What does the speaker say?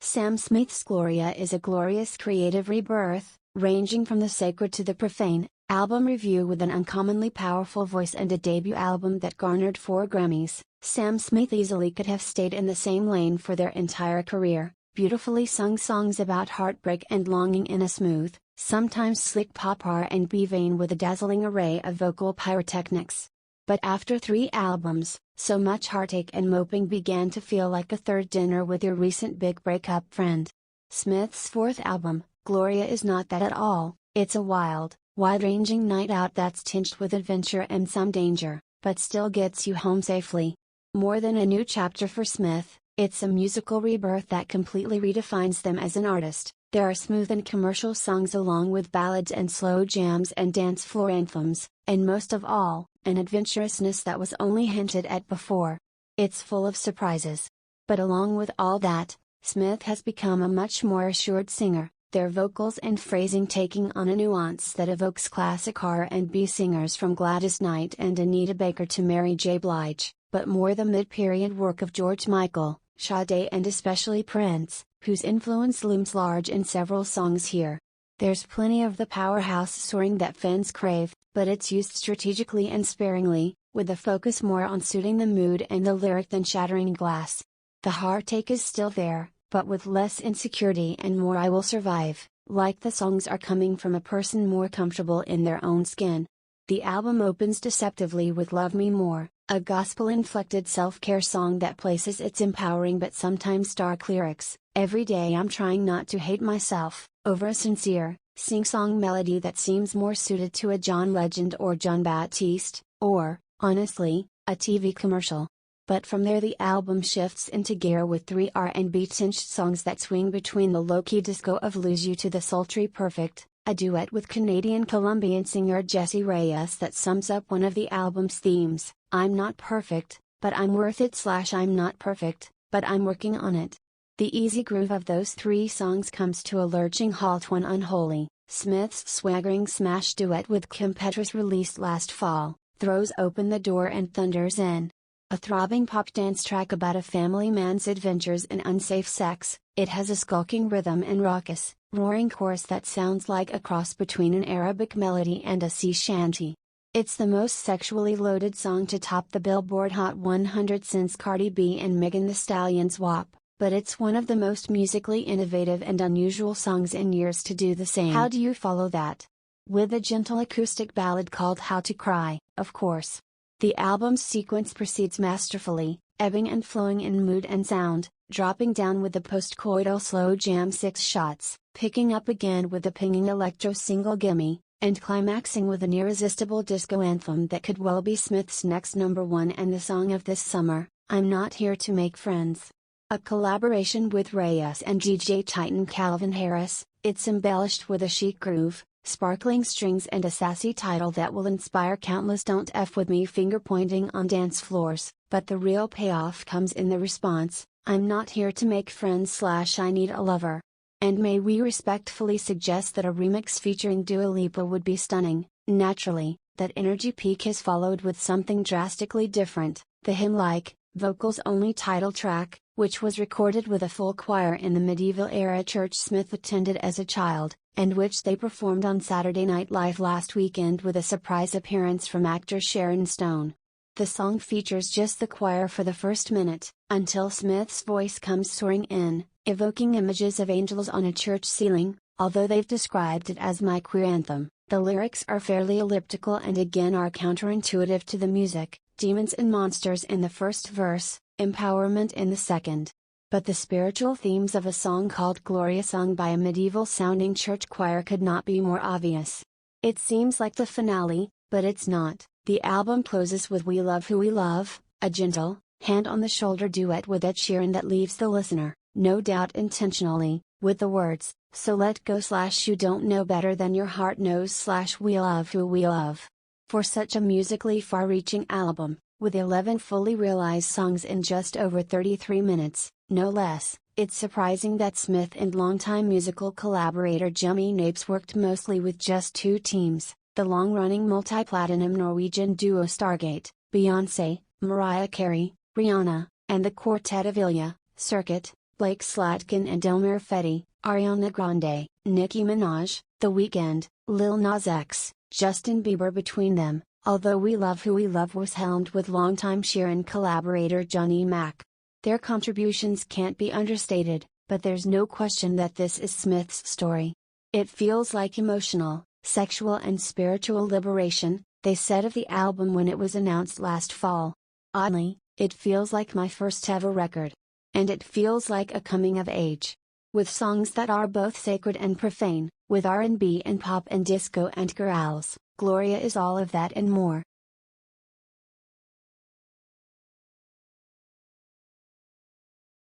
Sam Smith's Gloria is a glorious creative rebirth, ranging from the sacred to the profane, album review with an uncommonly powerful voice and a debut album that garnered 4 Grammys. Sam Smith easily could have stayed in the same lane for their entire career, beautifully sung songs about heartbreak and longing in a smooth, sometimes slick pop R&B vein with a dazzling array of vocal pyrotechnics. But after 3 albums, so much heartache and moping began to feel like a third dinner with your recent big breakup friend. Smith's 4th album, Gloria, is not that at all. It's a wild, wide-ranging night out that's tinged with adventure and some danger, but still gets you home safely. More than a new chapter for Smith, it's a musical rebirth that completely redefines them as an artist. There are smooth and commercial songs along with ballads and slow jams and dance floor anthems, and most of all, an adventurousness that was only hinted at before. It's full of surprises. But along with all that, Smith has become a much more assured singer, their vocals and phrasing taking on a nuance that evokes classic R&B singers from Gladys Knight and Anita Baker to Mary J. Blige, but more the mid-period work of George Michael, Sade and especially Prince, whose influence looms large in several songs here. There's plenty of the powerhouse soaring that fans crave, but it's used strategically and sparingly, with the focus more on suiting the mood and the lyric than shattering glass. The heartache is still there, but with less insecurity and more "I will survive," like the songs are coming from a person more comfortable in their own skin. The album opens deceptively with Love Me More, a gospel-inflected self-care song that places its empowering but sometimes dark lyrics, "Every day I'm trying not to hate myself," over a sincere, sing-song melody that seems more suited to a John Legend or John Baptiste, or, honestly, a TV commercial. But from there the album shifts into gear with 3 R&B-tinged songs that swing between the low-key disco of Lose You to the sultry Perfect, a duet with Canadian-Colombian singer Jessie Reyes that sums up one of the album's themes, "I'm not perfect, but I'm worth it" / "I'm not perfect, but I'm working on it." The easy groove of those 3 songs comes to a lurching halt when Unholy, Smith's swaggering smash duet with Kim Petras released last fall, throws open the door and thunders in. A throbbing pop dance track about a family man's adventures in unsafe sex, it has a skulking rhythm and raucous, roaring chorus that sounds like a cross between an Arabic melody and a sea shanty. It's the most sexually loaded song to top the Billboard Hot 100 since Cardi B and Megan Thee Stallion's WAP, but it's one of the most musically innovative and unusual songs in years to do the same. How do you follow that? With a gentle acoustic ballad called How to Cry, of course. The album's sequence proceeds masterfully, ebbing and flowing in mood and sound, dropping down with the post-coital slow jam 6 shots, picking up again with the pinging electro single Gimme, and climaxing with an irresistible disco anthem that could well be Smith's next #1 and the song of this summer, I'm Not Here to Make Friends. A collaboration with Reyes and DJ Titan Calvin Harris, it's embellished with a chic groove, sparkling strings and a sassy title that will inspire countless "Don't F with me" finger-pointing on dance floors, but the real payoff comes in the response, "I'm not here to make friends / I need a lover." And may we respectfully suggest that a remix featuring Dua Lipa would be stunning. Naturally, that energy peak is followed with something drastically different, the hymn-like, vocals-only title track, which was recorded with a full choir in the medieval-era church Smith attended as a child, and which they performed on Saturday Night Live last weekend with a surprise appearance from actor Sharon Stone. The song features just the choir for the first minute, until Smith's voice comes soaring in, evoking images of angels on a church ceiling. Although they've described it as my queer anthem, the lyrics are fairly elliptical and again are counterintuitive to the music, demons and monsters in the first verse, empowerment in the second. But the spiritual themes of a song called Gloria sung by a medieval-sounding church choir could not be more obvious. It seems like the finale, but it's not. The album closes with We Love Who We Love, a gentle, hand-on-the-shoulder duet with Ed Sheeran that leaves the listener, no doubt intentionally, with the words, "So let go / you don't know better than your heart knows / we love who we love." For such a musically far-reaching album, with 11 fully realized songs in just over 33 minutes, no less, it's surprising that Smith and longtime musical collaborator Jimmy Napes worked mostly with just 2 teams, the long-running multi-platinum Norwegian duo Stargate, Beyoncé, Mariah Carey, Rihanna, and the quartet of Ilya, Circuit, Blake Slatkin and Elmer Fetty, Ariana Grande, Nicki Minaj, The Weeknd, Lil Nas X, Justin Bieber. Between them, Although We Love Who We Love was helmed with longtime Sheeran collaborator Johnny Mac. Their contributions can't be understated, but there's no question that this is Smith's story. It feels like emotional, sexual and spiritual liberation, they said of the album when it was announced last fall. Oddly, it feels like my first ever record. And it feels like a coming of age. With songs that are both sacred and profane, with R&B and pop and disco and chorales, Gloria is all of that and more.